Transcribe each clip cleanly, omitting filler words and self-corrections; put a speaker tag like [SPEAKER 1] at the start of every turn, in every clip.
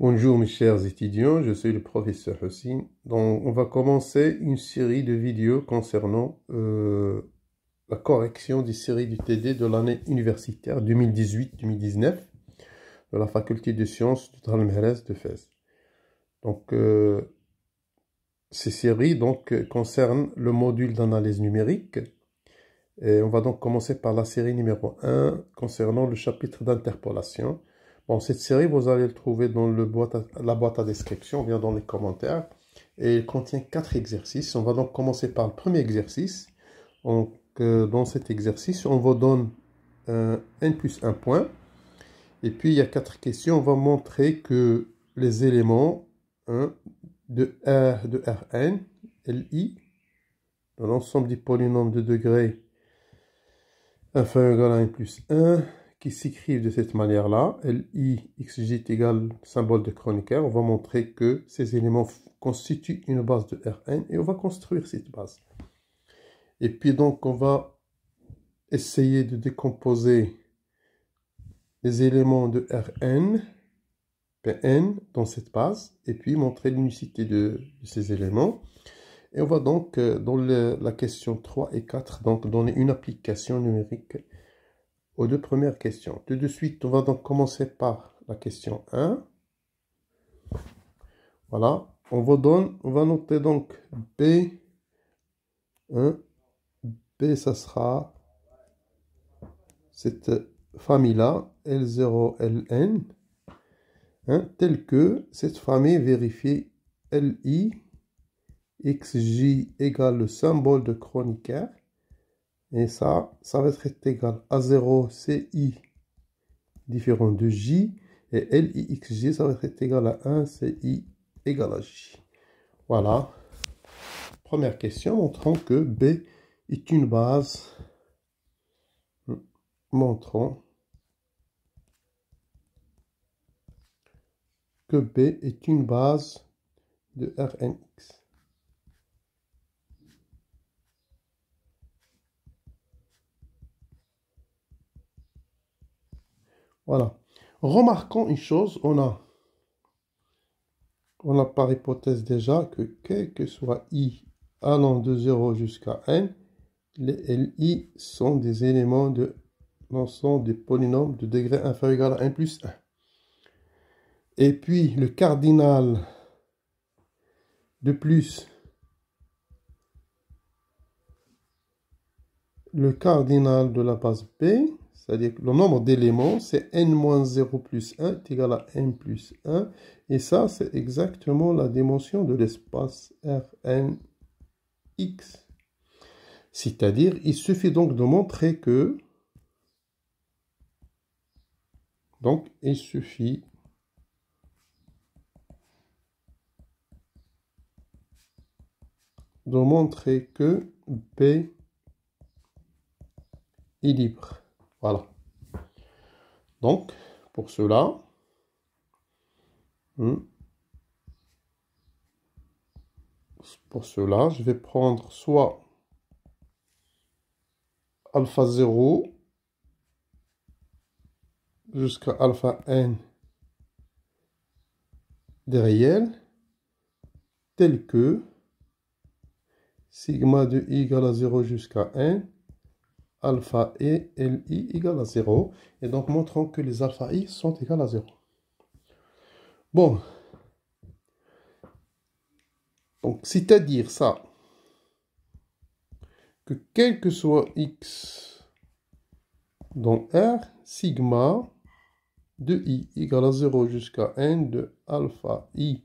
[SPEAKER 1] Bonjour mes chers étudiants, je suis le professeur Hossein. Donc, on va commencer une série de vidéos concernant la correction des séries du TD de l'année universitaire 2018-2019 de la faculté de sciences de Dar el-Mehrez de Fès. Donc, ces séries concernent le module d'analyse numérique. Et on va donc commencer par la série numéro 1 concernant le chapitre d'interpolation. Bon, cette série, vous allez le trouver dans la boîte à description, ou bien dans les commentaires. Et il contient 4 exercices. On va donc commencer par le premier exercice. Donc, dans cet exercice, on vous donne n plus 1 point. Et puis, il y a 4 questions. On va montrer que les éléments de Rn, Li, dans l'ensemble des polynômes de degré inférieur ou égal à n plus 1, qui s'écrivent de cette manière-là, Li, xj est égal symbole de Kronecker. On va montrer que ces éléments constituent une base de Rn et on va construire cette base. Et puis donc, on va essayer de décomposer les éléments de Rn, Pn, dans cette base, et puis montrer l'unicité de ces éléments. Et on va donc, dans la question 3 et 4, donc donner une application numérique aux deux premières questions. Tout de suite, on va donc commencer par la question 1. Voilà, on va noter donc B. B, ça sera cette famille-là, L0, Ln, telle que cette famille vérifie Li, xj égale le symbole de Kronecker. Et ça va être égal à 0 Ci différent de J. Et Lixj, ça va être égal à 1 Ci égal à J. Voilà. Première question montrant que B est une base. Montrons que B est une base de Rnx. Voilà. Remarquons une chose, on a par hypothèse déjà que quel que soit I allant de 0 jusqu'à n, les Li sont des éléments de l'ensemble des polynômes de degré inférieur ou égal à n plus 1. Et puis le cardinal de plus, le cardinal de la base B, c'est-à-dire que le nombre d'éléments, c'est n-0 plus 1 est égal à n plus 1. Et ça, c'est exactement la dimension de l'espace Rnx. C'est-à-dire, il suffit donc de montrer que... Donc, il suffit de montrer que B est libre. Voilà. Donc, pour cela, je vais prendre soit alpha 0 jusqu'à alpha n des réels, tel que sigma de i égale à 0 jusqu'à n, alpha et Li égale à 0. Et donc, montrons que les alpha i sont égales à 0. Bon. Donc, c'est-à-dire ça, que quel que soit x dans R, sigma de i égale à 0 jusqu'à n de alpha i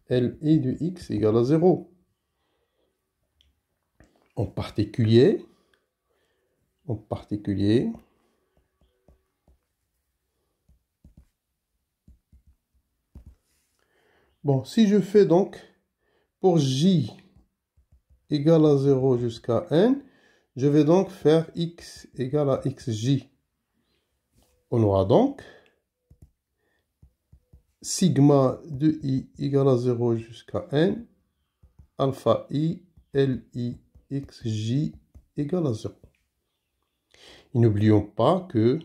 [SPEAKER 1] Li de x égale à 0. En particulier, bon, si je fais donc pour j égale à 0 jusqu'à n, je vais donc faire x égale à xj. On aura donc sigma de i égale à 0 jusqu'à n, alpha i Li xj égale à 0. Et n'oublions pas que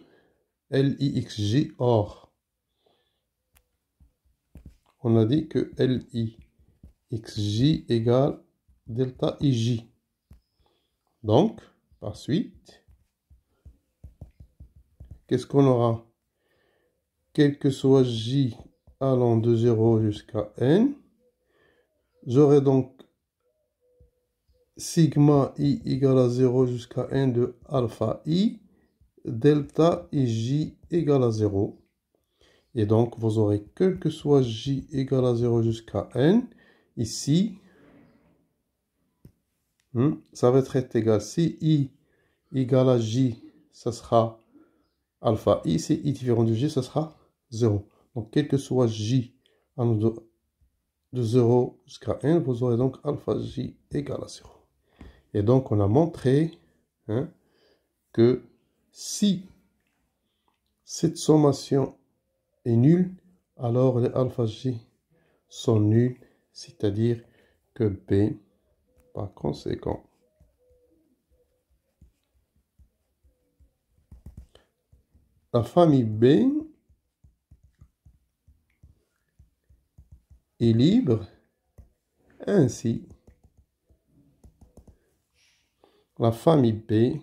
[SPEAKER 1] Lixj, or, on a dit que LI XJ égale delta IJ. Donc, par suite, qu'est-ce qu'on aura? Quel que soit J allant de 0 jusqu'à N, j'aurai donc sigma I égale à 0 jusqu'à N de alpha I, delta IJ égale à 0. Et donc, vous aurez quel que soit J égale à 0 jusqu'à N, ici, ça va être égal. Si I égale à J, ça sera alpha I. Si I différent de J, ça sera 0. Donc, quel que soit J allant de 0 jusqu'à N, vous aurez donc alpha J égale à 0. Et donc, on a montré que si cette sommation est nulle, alors les alpha J sont nuls, c'est-à-dire que B, par conséquent, la famille B est libre, ainsi la famille B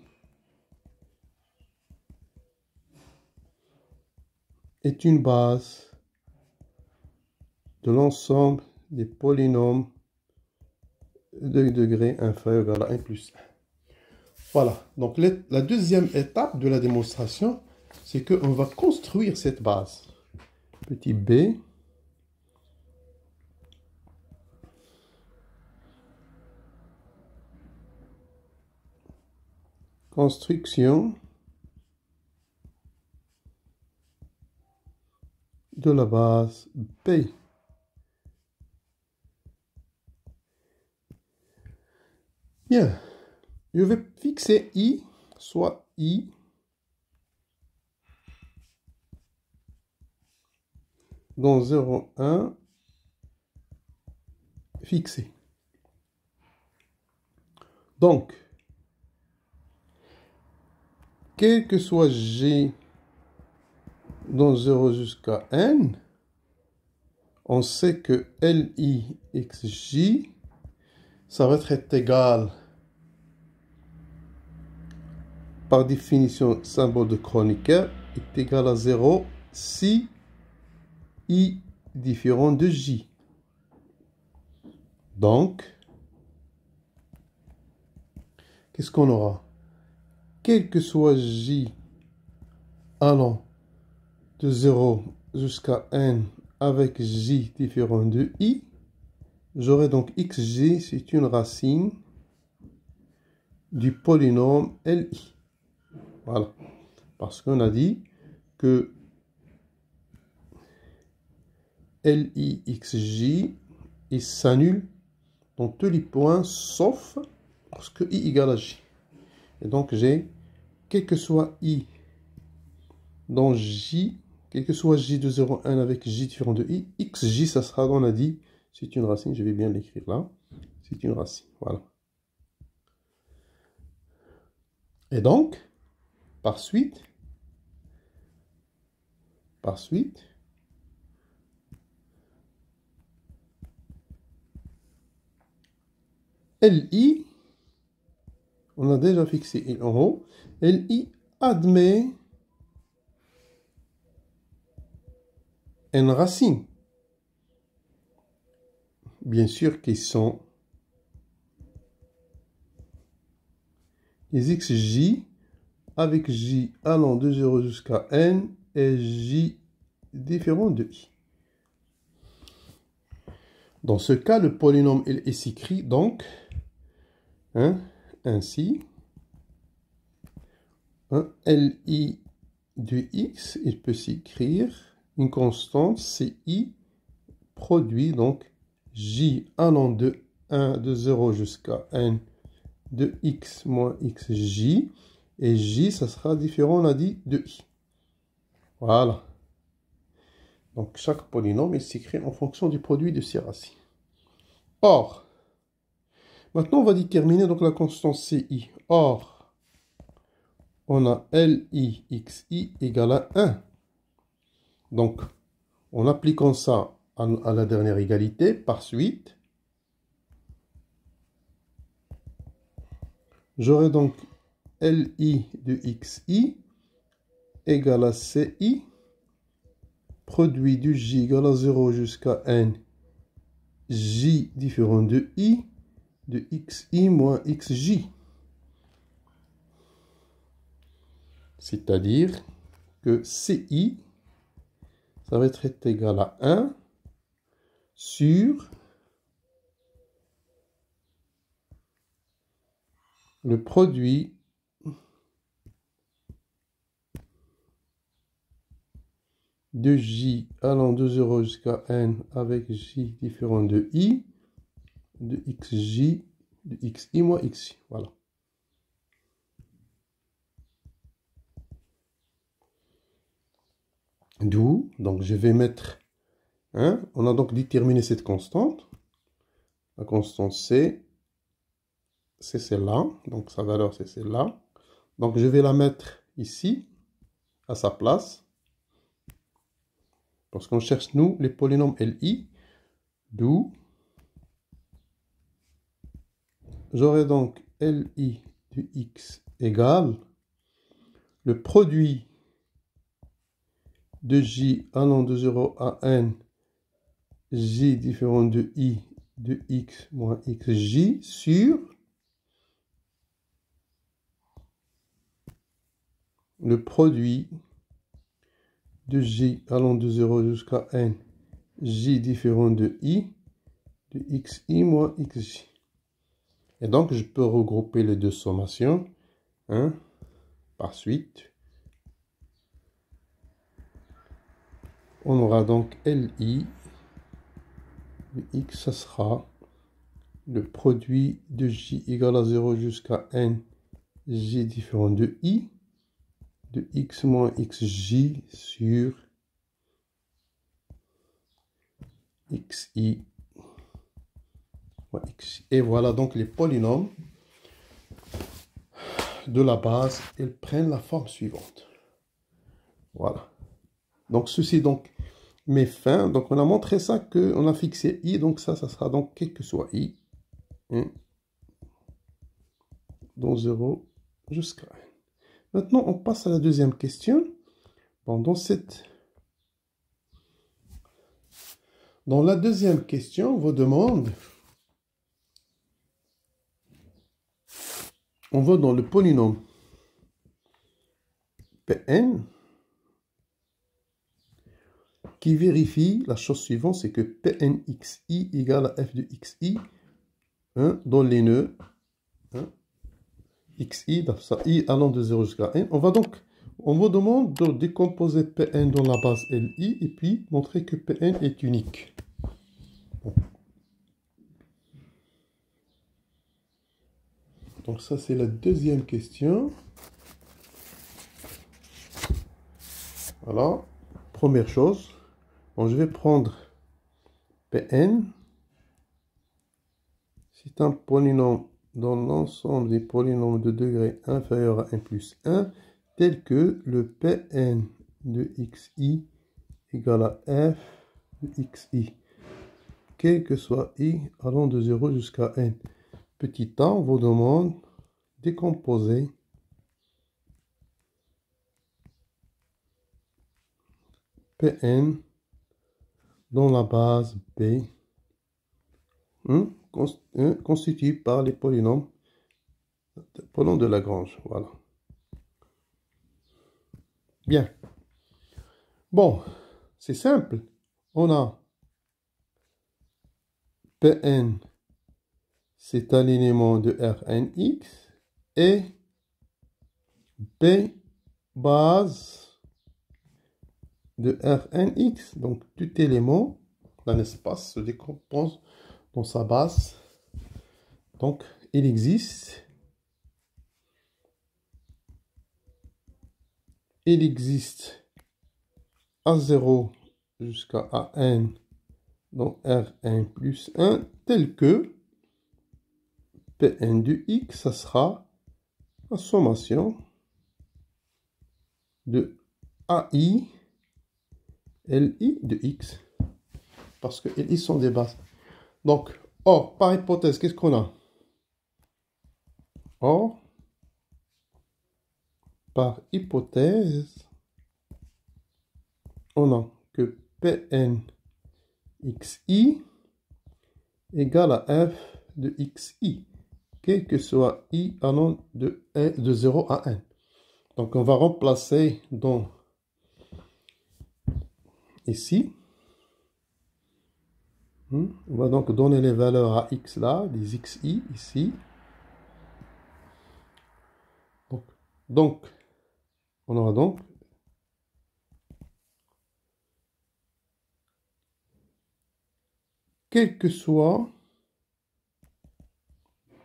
[SPEAKER 1] est une base de l'ensemble des polynômes de degré inférieur ou égal à 1 plus 1. Voilà, donc la deuxième étape de la démonstration, c'est qu'on va construire cette base. Petit b, construction de la base B. Bien, je vais fixer I, soit I dans 0, 1, fixé. Donc, quel que soit G dans 0 jusqu'à N, on sait que LI XJ, ça va être égal, par définition, symbole de Kronecker, est égal à 0 si I différent de J. Donc, qu'est-ce qu'on aura? Quel que soit J allant de 0 jusqu'à N avec J différent de I, j'aurai donc XJ, c'est une racine du polynôme LI. Voilà. Parce qu'on a dit que LI XJ, il s'annule dans tous les points sauf lorsque I égale à J. Et donc j'ai, quel que soit I dans J, quel que soit J de 0, 1 avec J différent de I, XJ, ça sera, on a dit, c'est une racine, je vais bien l'écrire là, c'est une racine, voilà. Et donc, par suite, LI, on a déjà fixé I en haut, LI admet une racine. Bien sûr qu'ils sont les XJ avec J allant de 0 jusqu'à N et J différent de I. Dans ce cas, le polynôme est s'écrit donc ainsi. LI de X, il peut s'écrire une constante CI produit donc J allant de 1 de 0 jusqu'à N de X moins XJ. Et J, ça sera différent, on a dit, de I. Voilà. Donc, chaque polynôme, il s'écrit en fonction du produit de ces racines. Or, maintenant, on va déterminer donc la constante CI. Or, on a LI XI égale à 1. Donc, en appliquant ça à la dernière égalité. Par suite, j'aurai donc LI de XI égale à CI, produit du J égale à 0 jusqu'à N, J différent de I, de XI moins XJ. C'est-à-dire que CI, ça va être égal à 1 sur le produit de J allant de 0 jusqu'à N avec J différent de I, de XJ, de XI moins XI. Voilà. D'où, donc je vais mettre, on a donc déterminé cette constante. La constante C, c'est celle-là, donc sa valeur c'est celle-là. Donc je vais la mettre ici, à sa place. Parce qu'on cherche, nous, les polynômes LI, d'où j'aurai donc LI de X égale le produit de J allant de 0 à N, J différent de I de X moins XJ sur le produit de J allant de 0 jusqu'à N, J différent de I, de XI moins XJ. Et donc, je peux regrouper les deux sommations, par suite. On aura donc LI de X, ça sera le produit de J égale à 0 jusqu'à N, J différent de I, de X moins XJ sur XI moins XJ. Et voilà donc les polynômes de la base, ils prennent la forme suivante. Voilà. Donc ceci donc met fin. Donc on a montré ça qu'on a fixé I, donc ça sera donc quel que soit I, dans 0 jusqu'à N. Maintenant on passe à la deuxième question. Bon, dans la deuxième question, on vous demande, on va dans le polynôme Pn qui vérifie la chose suivante, c'est que Pnxi égale à f de xi dans les nœuds xi, ça i allant de 0 jusqu'à n. On vous demande de décomposer Pn dans la base Li et puis montrer que Pn est unique. Bon. Donc ça c'est la deuxième question. Voilà. Première chose, bon, je vais prendre Pn. C'est un polynôme dans l'ensemble des polynômes de degré inférieur à n plus 1, tel que le Pn de xi égale à f de xi, quel que soit i allant de 0 jusqu'à n. Petit a, on vous demande de décomposer Pn dans la base B, constitué par les polynômes de Lagrange. Voilà. Bien. Bon, c'est simple. On a Pn, c'est un élément de Rnx, et B base de Rnx. Donc, tout élément d'un espace se décompose dans sa base. Donc, il existe A0 jusqu'à AN dans Rn plus 1, tel que Pn de x, ça sera la sommation de AI Li de x. parce que LI sont des bases. Donc, or, par hypothèse, qu'est-ce qu'on a? Or, par hypothèse, on a que Pn xi égale à f de xi, quel que soit i allant de 0 à 1. Donc, on va remplacer dans ici. On va donc donner les valeurs à x là, les xi ici. Donc, on aura donc quel que soit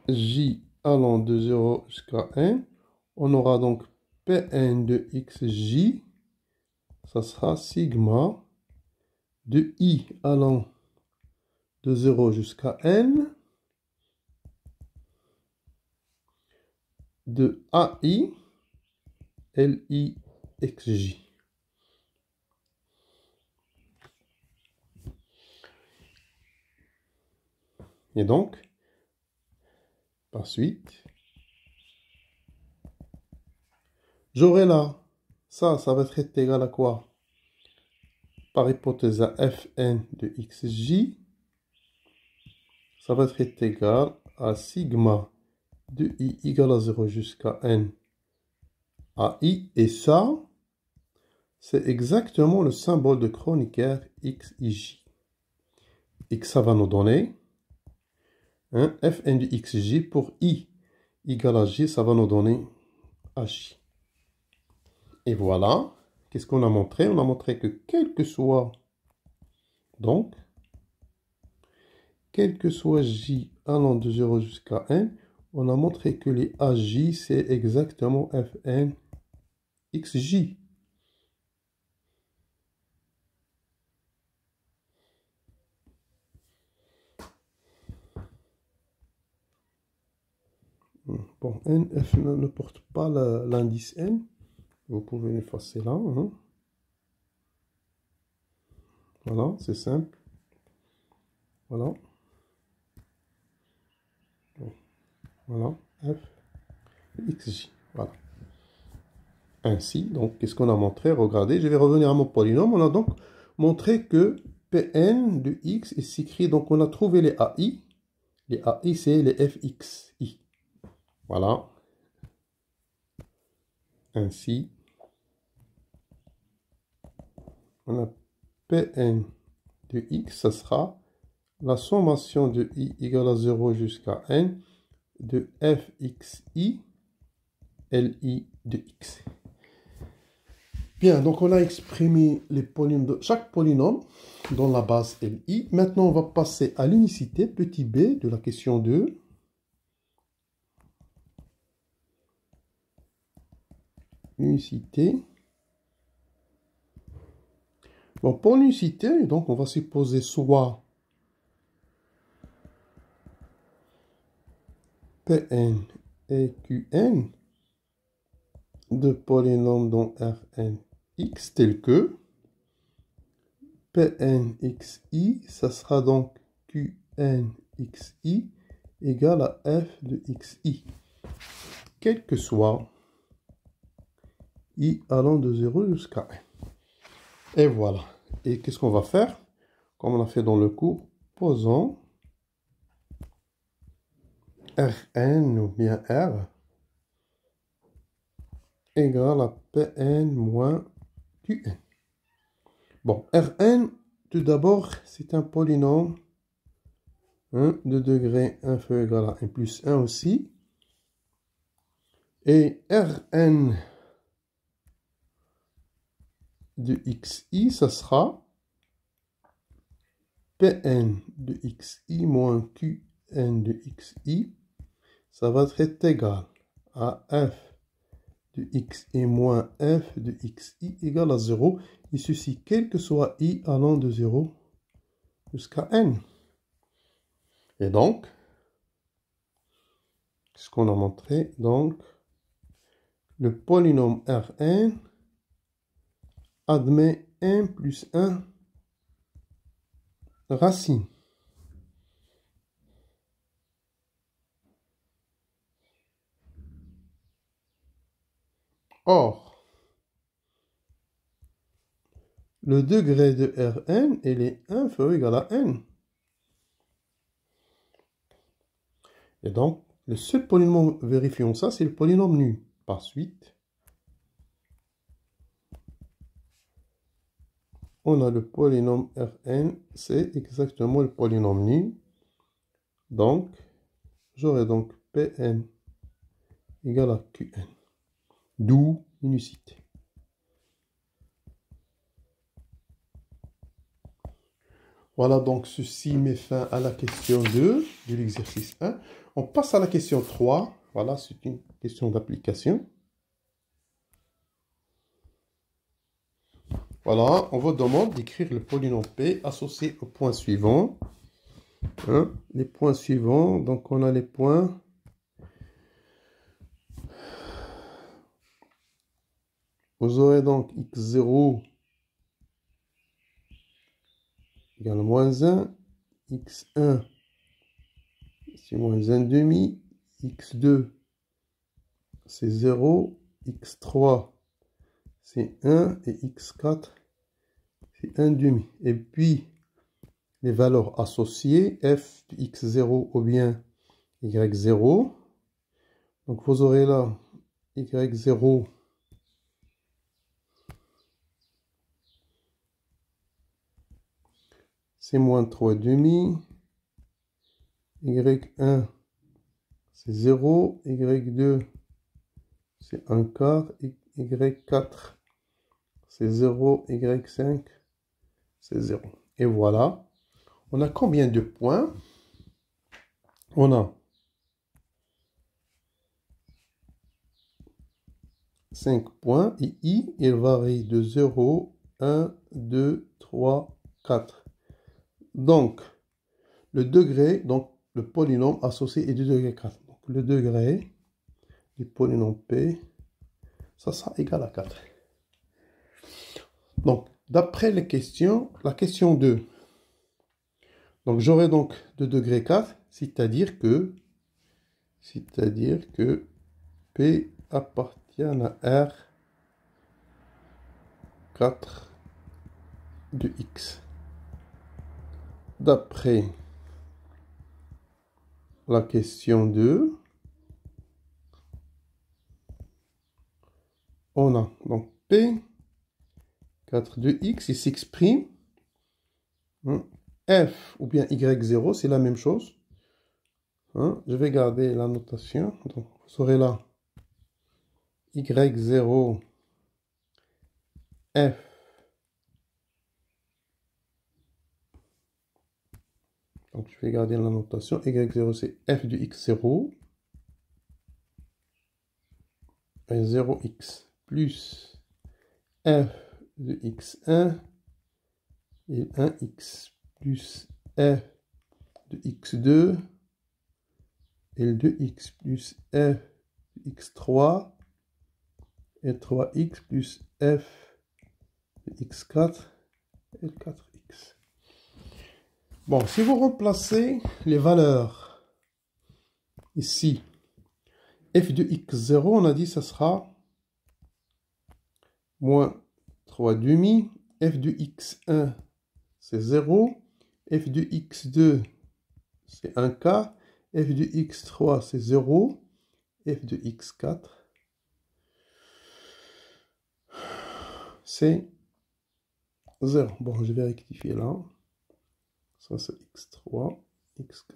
[SPEAKER 1] j allant de 0 jusqu'à 1, on aura donc Pn de xj, ça sera sigma de i allant de 0 jusqu'à n de ai li xj. Et donc, par suite, j'aurai là, ça va être égal à quoi? Par hypothèse à fn de xj, ça va être égal à sigma de i égale à 0 jusqu'à n à i. Et ça, c'est exactement le symbole de Kronecker xij. Et que ça va nous donner fn de xj pour i égale à j, ça va nous donner aj. Et voilà, qu'est-ce qu'on a montré? On a montré que quel que soit, donc, quel que soit j allant de 0 jusqu'à n, on a montré que les aj, c'est exactement fn xj. Bon, f ne porte pas l'indice n. Vous pouvez l'effacer là. Voilà, c'est simple. Voilà. Voilà, f xj. Voilà. Ainsi, donc, qu'est-ce qu'on a montré? Regardez, je vais revenir à mon polynôme. On a donc montré que Pn de x est écrit. Donc, on a trouvé les AI. Les AI, c'est les fxi. Voilà. Ainsi, on a Pn de x, ça sera la sommation de i égale à 0 jusqu'à n de fxi li de x. Bien, donc on a exprimé les polynômes de chaque polynôme dans la base li. Maintenant, on va passer à l'unicité petit b de la question 2. Unicité. Bon, pour l'unicité, donc on va supposer soit Pn et Qn de polynômes dont Rn x tel que Pn xi, ça sera donc Qn xi égale à f de xi, quel que soit i allant de 0 jusqu'à 1. Et voilà. Et qu'est-ce qu'on va faire? Comme on a fait dans le cours, posons Rn ou bien R égale à Pn moins Qn. Bon, Rn, tout d'abord, c'est un polynôme de degré inférieur égal à 1 plus 1 aussi. Et Rn de xi, ça sera Pn de xi moins Qn de xi. Ça va être égal à f de xi moins f de xi égale à 0. Et ceci, quel que soit i allant de 0 jusqu'à n. Et donc, ce qu'on a montré, donc, le polynôme Rn admet 1 plus 1 racine. Or, le degré de Rn, il est inférieur ou égal à n. Et donc, le seul polynôme vérifiant ça, c'est le polynôme nu. Par suite, on a le polynôme Rn, c'est exactement le polynôme nu. Donc, j'aurai donc Pn égale à Qn. D'où l'unicité. Voilà, donc ceci met fin à la question 2 de l'exercice 1. On passe à la question 3. Voilà, c'est une question d'application. Voilà, on vous demande d'écrire le polynôme P associé au point suivant. Hein, les points suivants, donc on a les points. Vous aurez donc x0 égale moins 1, x1 c'est moins 1 demi, x2 c'est 0, x3 c'est 1 et x4 c'est 1 demi. Et puis les valeurs associées, f de x0 ou bien y0. Donc vous aurez là y0 c'est moins 3 demi, y1 c'est 0, y2 c'est 1 quart, y4 c'est 0, y5 c'est 0. Et voilà, on a combien de points? On a 5 points et i, il varie de 0, 1, 2, 3, 4. Donc, le degré, donc le polynôme associé est de degré 4. Donc, le degré du polynôme P, ça sera égal à 4. Donc, d'après les questions, la question 2. Donc, j'aurai donc de degré 4, c'est-à-dire que P appartient à R 4 de X. D'après la question 2, on a donc P 4 de X, il s'exprime. F ou bien Y0, c'est la même chose. Je vais garder la notation. Donc, vous aurez là Y0, F. Donc, je vais garder la notation. Y0, c'est F de X0. Et 0x plus F de X1 et 1x plus F de X2 et le 2x plus F de X3 et 3x plus F de X4 et 4x. Bon, si vous remplacez les valeurs ici, f de x0, on a dit ça sera moins 3 demi, f de x1 c'est 0, f de x2 c'est 1 quart, f de x3 c'est 0, f de x4 c'est 0. Bon, je vais rectifier là. Ça c'est x3, x4.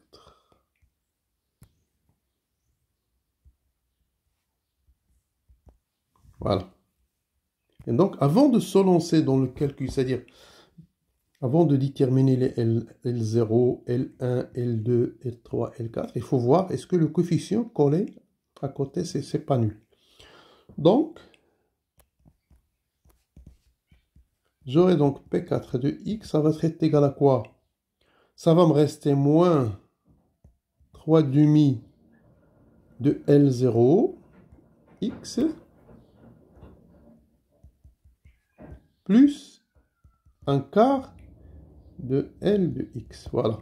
[SPEAKER 1] Voilà. Et donc, avant de se lancer dans le calcul, c'est-à-dire avant de déterminer les L0, L1, L2, L3, L4, il faut voir est-ce que le coefficient collé à côté, c'est pas nul. Donc, j'aurai donc P4 de X, ça va être égal à quoi? Ça va me rester moins 3 demi de L0, X, plus un quart de L de x. Voilà.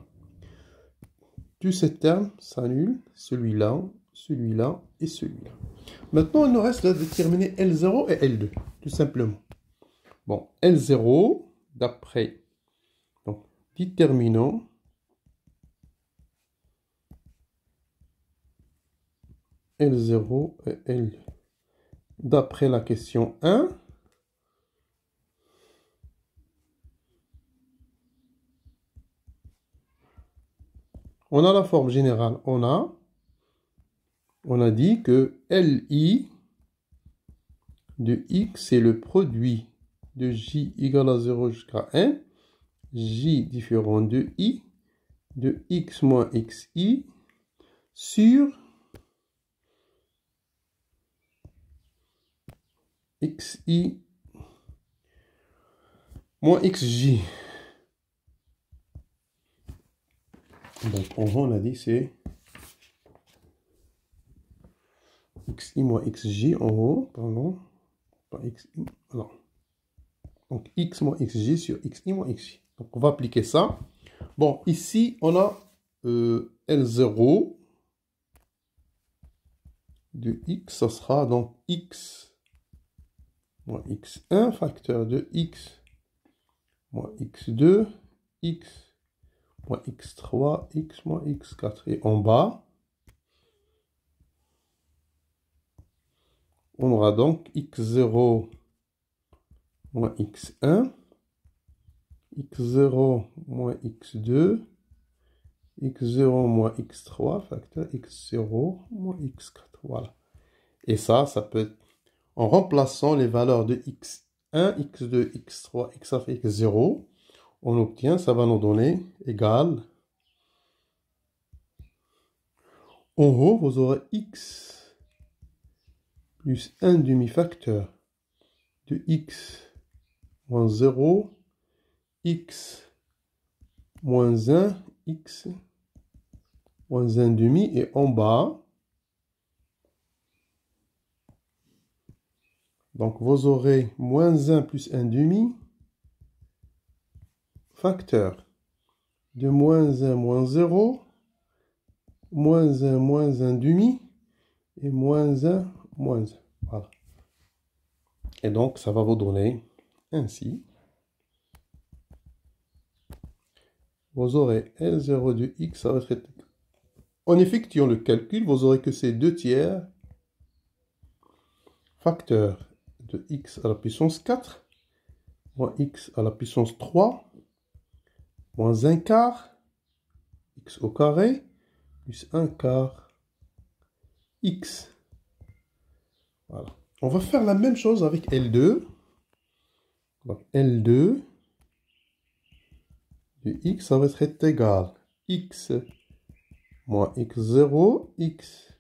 [SPEAKER 1] Tous ces termes s'annulent, celui-là, celui-là et celui-là. Maintenant, il nous reste à déterminer L0 et L2, tout simplement. Bon, L0, d'après, donc, déterminant L0 et L2. D'après la question 1, on a la forme générale. On a dit que Li de x est le produit de j égale à 0 jusqu'à 1, j différent de i, de x moins xi, sur xi moins xj. Donc, en gros, on a dit c'est xi moins xj en haut, pardon, pas xi, alors. Donc, x moins xj sur xi moins xj. Donc, on va appliquer ça. Bon, ici, on a L0 de x, ça sera donc x moins x1, facteur de x moins x2, x moins x3, x moins x4. Et en bas, on aura donc x0 moins x1, x0 moins x2, x0 moins x3, facteur x0 moins x4. Voilà. Et ça peut être en remplaçant les valeurs de x1, x2, x3, x4 et x0. On obtient, ça va nous donner égal. En haut, vous aurez x plus 1 demi-facteur de x moins 0, x moins 1, x moins 1 demi. Et en bas, donc vous aurez moins 1 plus 1 demi, facteur de moins 1 moins 0, moins 1 moins 1 demi, et moins 1 moins 1. Voilà. Et donc, ça va vous donner ainsi. Vous aurez L0 de x, ça va être... En effectuant le calcul, vous aurez que ces 2 tiers, facteur de x à la puissance 4, moins x à la puissance 3, moins 1 quart, x au carré, plus 1 quart, x. Voilà. On va faire la même chose avec L2. Donc L2 de x, ça va être égal x moins x0, x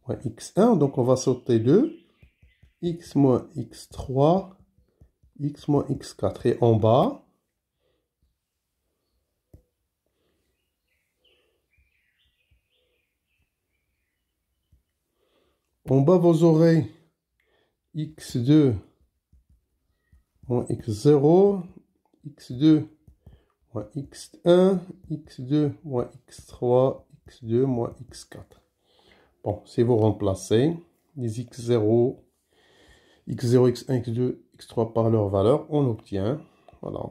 [SPEAKER 1] moins x1. Donc on va sauter 2. X moins x3, x moins x4. Et en bas, vous aurez x2 moins x0, x2 moins x1, x2 moins x3, x2 moins x4. Bon, si vous remplacez les x0, x1, x2, x3 par leur valeur, on obtient, voilà,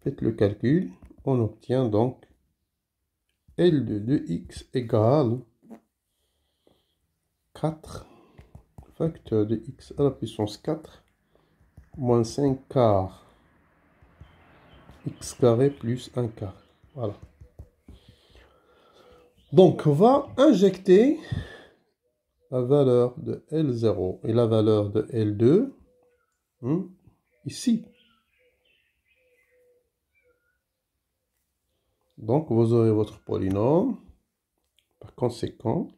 [SPEAKER 1] faites le calcul, on obtient donc L2 de x égale 4 facteur de x à la puissance 4 moins 5 quart x carré plus 1 quart. Voilà. Donc, on va injecter la valeur de L0 et la valeur de L2 ici. Donc, vous aurez votre polynôme. Par conséquent,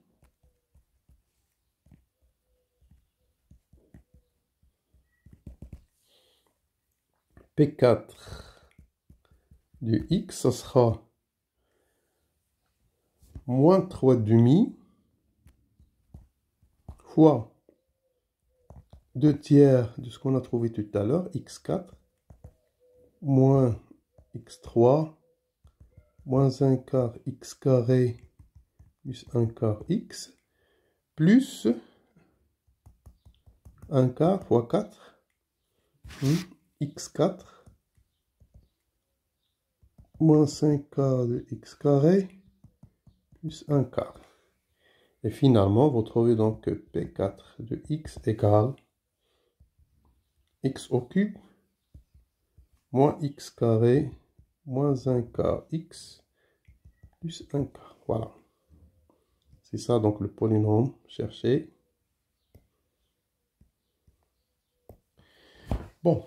[SPEAKER 1] P4 de x, ça sera moins 3 demi fois 2 tiers de ce qu'on a trouvé tout à l'heure, x4, moins x3 moins 1 quart x carré plus 1 quart x plus 1 quart fois 4 x4 moins 5 quarts de x carré plus 1 quart. Et finalement, vous trouvez donc que P4 de x égale x au cube moins x carré moins 1 quart x plus 1 quart. Voilà. C'est ça donc le polynôme cherché. Bon,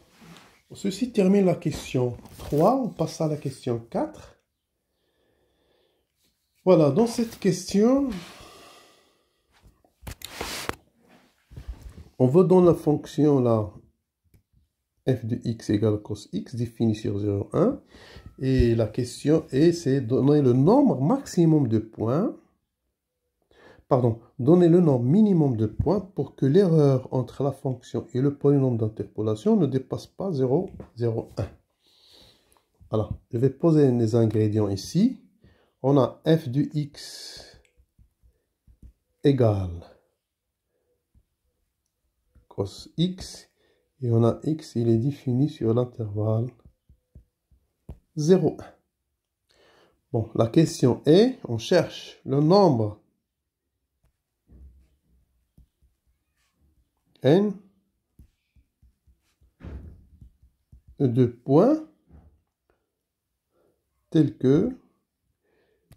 [SPEAKER 1] ceci termine la question 3. On passe à la question 4. Voilà, dans cette question, on veut dans la fonction là, f de x égale cos x définie sur 0,1. Et la question est, c'est donner le nombre maximum de points. Pardon, donner le nombre minimum de points pour que l'erreur entre la fonction et le polynôme d'interpolation ne dépasse pas 0,01. Alors, je vais poser les ingrédients ici. On a f de x égale cos x. Et on a x, il est défini sur l'intervalle 0,1. Bon, la question est, on cherche le nombre n de points tels que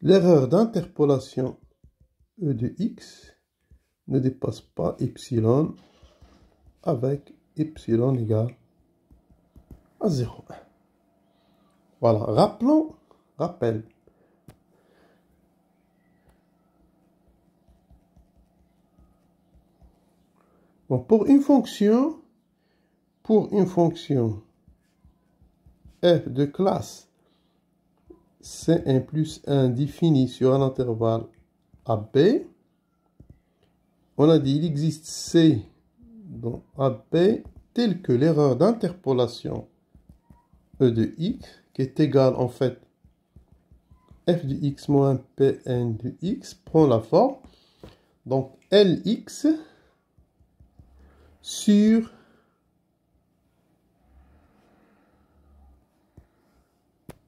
[SPEAKER 1] l'erreur d'interpolation e de x ne dépasse pas epsilon avec epsilon égale à 0,1. Voilà, rappel. Bon, pour une fonction f de classe C1 plus 1 définie sur un intervalle AB, on a dit il existe C dans AB tel que l'erreur d'interpolation E de x, qui est égale en fait f de x moins Pn de x, prend la forme, donc Lx sur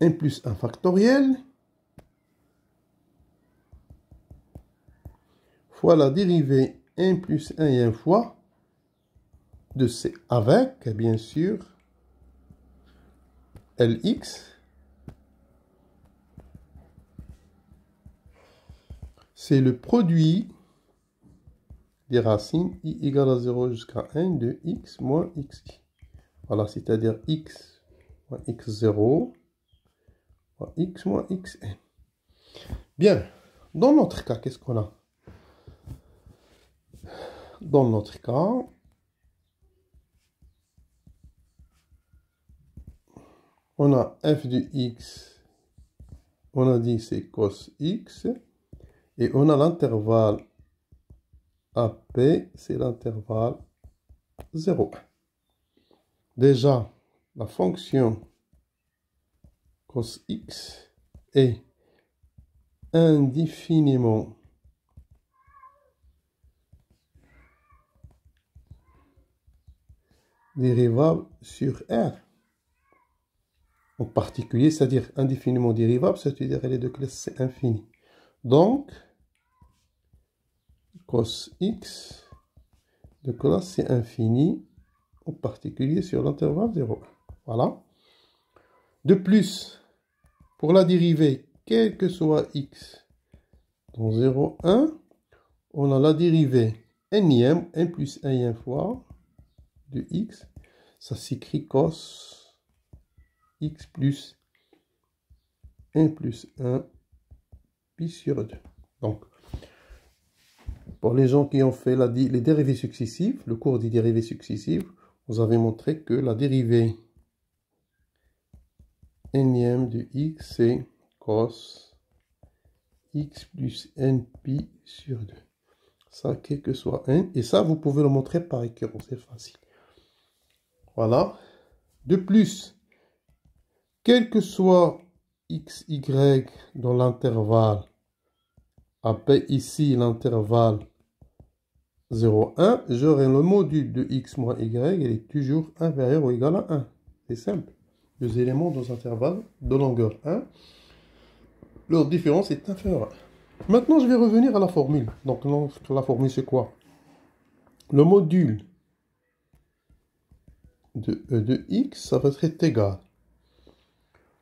[SPEAKER 1] n plus 1 factoriel fois la dérivée n plus 1 fois de c avec, bien sûr, Lx, c'est le produit des racines i égale à 0 jusqu'à 1 de x moins xi. Voilà, c'est-à-dire x moins x0 fois x moins xn. Bien, dans notre cas, qu'est-ce qu'on a? Dans notre cas, on a f de x, on a dit c'est cos x, et on a l'intervalle AP, c'est l'intervalle 0,1. Déjà, la fonction cos x est indéfiniment dérivable sur R. En particulier, c'est-à-dire indéfiniment dérivable, c'est-à-dire elle est de classe C infini. Donc, cos x de classe C infini, en particulier sur l'intervalle 0,1. Voilà. De plus, pour la dérivée, quel que soit x dans 0,1, on a la dérivée n plus 1 fois de x. Ça s'écrit cos x plus 1 plus 1 pi sur 2. Donc, pour les gens qui ont fait les dérivées successives, le cours des dérivées successives, vous avez montré que la dérivée n de x, c'est cos x plus n pi sur 2. Ça, quel que soit n. Et ça, vous pouvez le montrer par écran, c'est facile. Voilà. De plus, quel que soit x, y dans l'intervalle, appelle ici l'intervalle 0, 1, j'aurai le module de x moins y, il est toujours inférieur ou égal à 1. C'est simple. Deux éléments dans un intervalle de longueur 1, leur différence est inférieure à 1. Maintenant, je vais revenir à la formule. Donc, la formule, c'est quoi? Le module de e de x, ça va être égal.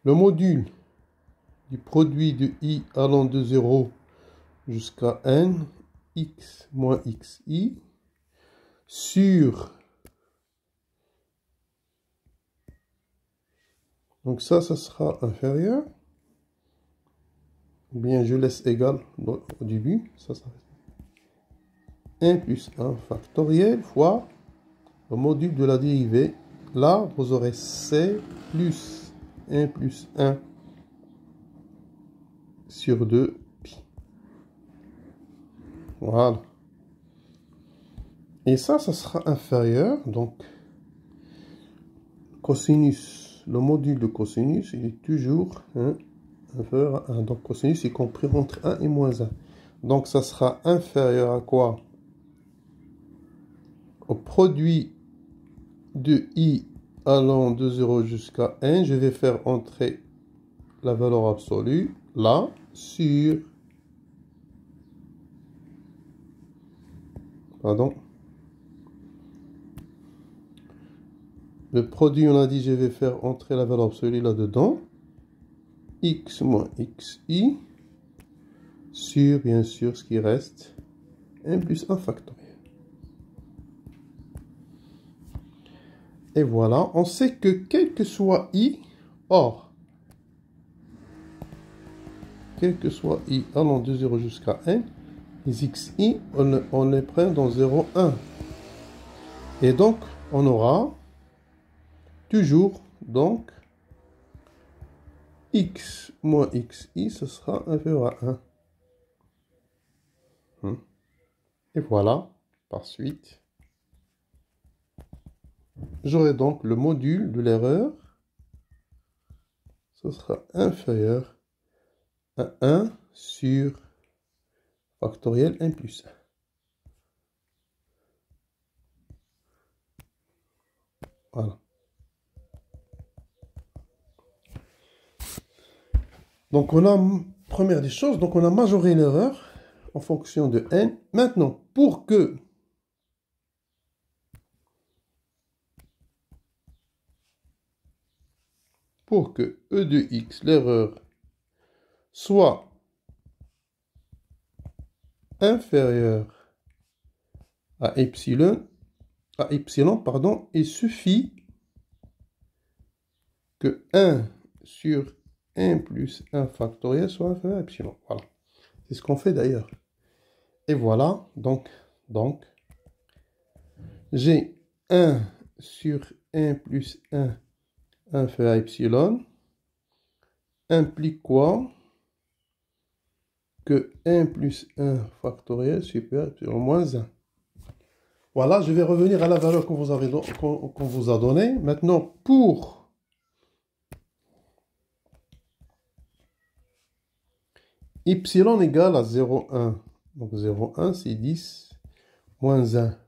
[SPEAKER 1] Le module du produit de i allant de 0 jusqu'à n, x moins xi, sur... Donc ça sera inférieur. Ou bien je laisse égal au début. Ça va être 1 plus 1 factoriel fois le module de la dérivée. Là, vous aurez c plus 1 plus 1 sur 2 pi. Voilà. Et ça sera inférieur. Donc, cosinus, le module de cosinus, il est toujours inférieur à 1. Donc, cosinus est compris entre 1 et moins 1. Donc, ça sera inférieur à quoi? Au produit de i allant de 0 jusqu'à n. Je vais faire entrer la valeur absolue là sur... Pardon. Le produit, on a dit, je vais faire entrer la valeur absolue là-dedans. X moins xi sur, bien sûr, ce qui reste, 1 plus 1 factoriel. Et voilà, on sait que quel que soit i, or, quel que soit i allant de 0 jusqu'à n, les xi, on les prend dans 0, 1. Et donc, on aura toujours, donc, x moins xi, ce sera inférieur à 1. Et voilà, par suite, j'aurai donc le module de l'erreur, ce sera inférieur à 1 sur factoriel 1 plus 1. Voilà. Donc on a, première des choses, donc on a majoré l'erreur en fonction de n. Maintenant, pour que e de x, l'erreur, soit inférieure à epsilon, pardon, il suffit que 1 sur 1 plus 1 factoriel soit inférieur à epsilon. Voilà. C'est ce qu'on fait d'ailleurs. Et voilà, donc j'ai 1 sur 1 plus 1 inférieur à epsilon implique quoi? Que 1 plus 1 factoriel supérieur à epsilon moins 1. Voilà, je vais revenir à la valeur qu'on vous a donnée. Maintenant, pour epsilon égale à 0,1. Donc 0,1 c'est 10 moins 1.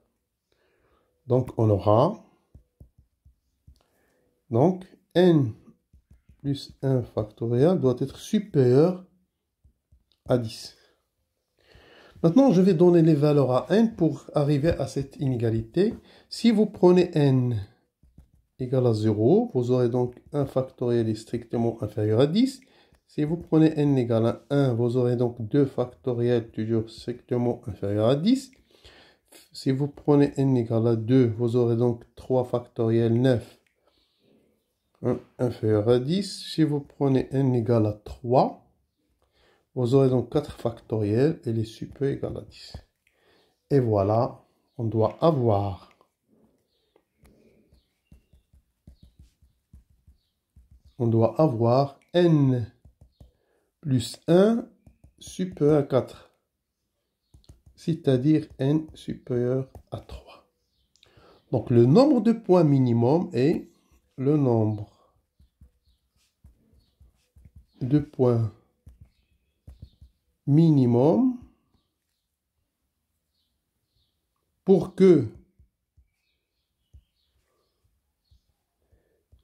[SPEAKER 1] Donc on aura donc n plus 1 factoriel doit être supérieur à 10. Maintenant, je vais donner les valeurs à n pour arriver à cette inégalité. Si vous prenez n égale à 0, vous aurez donc 1 factoriel est strictement inférieur à 10. Si vous prenez n égale à 1, vous aurez donc 2 factoriels toujours strictement inférieur à 10. Si vous prenez n égale à 2, vous aurez donc 3 factoriels 9 inférieur à 10. Si vous prenez n égale à 3, vous aurez donc 4 factoriels et les supérieurs égale à 10. Et voilà, on doit avoir n plus 1 supérieur à 4. C'est-à-dire n supérieur à 3. Donc le nombre de points minimum est le nombre 2 points minimum pour que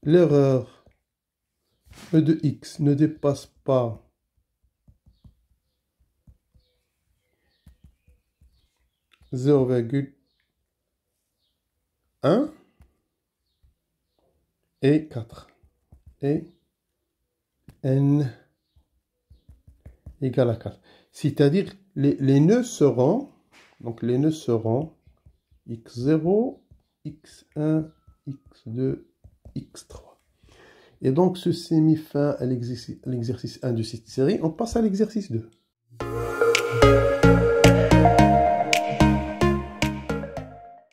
[SPEAKER 1] l'erreur E de x ne dépasse pas 0,1 et 4. Et n égale à 4. C'est-à-dire les nœuds seront, donc les nœuds seront x0, x1, x2, x3. Et donc, ceci met fin à l'exercice 1 de cette série. On passe à l'exercice 2.